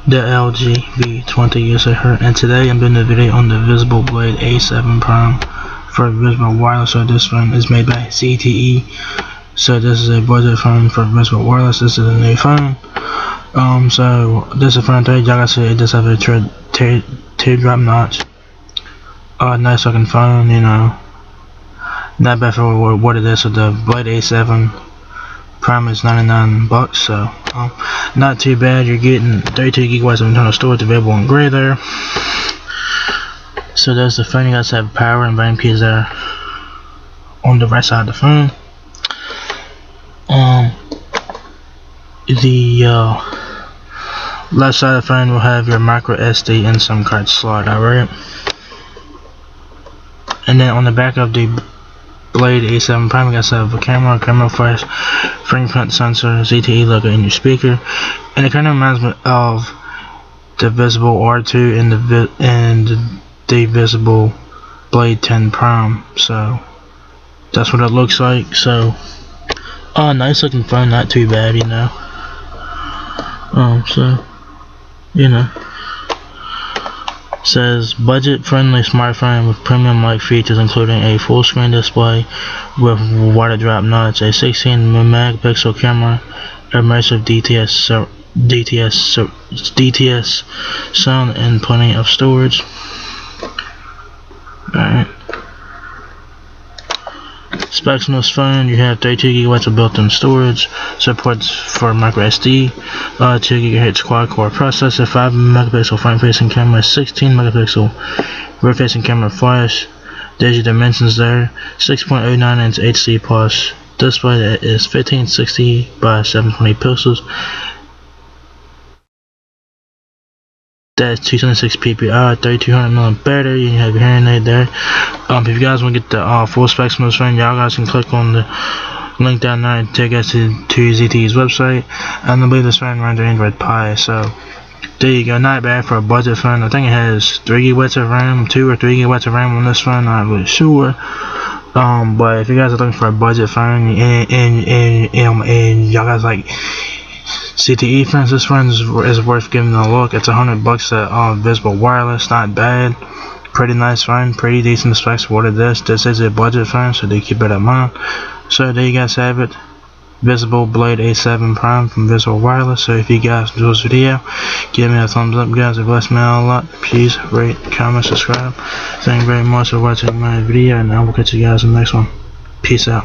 The LG V20 user here, and today I'm doing a video on the Visible Blade A7 Prime for Visible Wireless. So this phone is made by ZTE. So this is a budget phone for Visible Wireless. This is a new phone. So this is a phone today. Y'all gotta see it does have a teardrop notch. Nice looking phone, you know. Not bad for what it is. So the Blade A7 Prime is $99, so not too bad. You're getting 32 gigabytes of internal storage available in gray there. So there's the phone. You guys have power and volume keys there on the right side of the phone. The left side of the phone will have your micro SD and SIM card slot. Alright, and then on the back of the Blade A7 Prime, you guys have a camera flash, fingerprint sensor, ZTE logo in your speaker, and it kind of reminds me of the Visible R2 and the Visible Blade 10 Prime. So that's what it looks like. So nice looking phone, not too bad, you know. So you know, says budget friendly smartphone with premium like features, including a full screen display with water drop notch, a 16 megapixel camera, immersive DTS sound, and plenty of storage. Alright, specs on this phone: you have 32 gigabytes of built-in storage, supports for micro SD, 2 GHz quad-core processor, 5 megapixel front-facing camera, 16 megapixel rear-facing camera flash. There's your dimensions there: 6.09 inch HD plus display that is 1560 by 720 pixels. That's 276 ppi, 3200 mAh battery. You have your hearing aid there. If you guys want to get the full specs from this phone, y'all guys can click on the link down there and take us to ZTE's website. And I believe this phone runs on Android Pie. So there you go. Not bad for a budget phone. I think it has 3 gigabytes of RAM, 2 or 3 gigabytes of RAM on this phone. Not really sure. But if you guys are looking for a budget phone and y'all guys like ZTE phones, this phone is worth giving a look. It's $100 at Visible Wireless. Not bad. Pretty nice phone. Pretty decent specs for what it is. This is a budget phone, so do keep it in mind. So there you guys have it. Visible Blade A7 Prime from Visible Wireless. So if you guys enjoyed this video, give me a thumbs up, guys. It bless me out a lot. Please rate, comment, subscribe. Thank you very much for watching my video, and I will catch you guys in the next one. Peace out.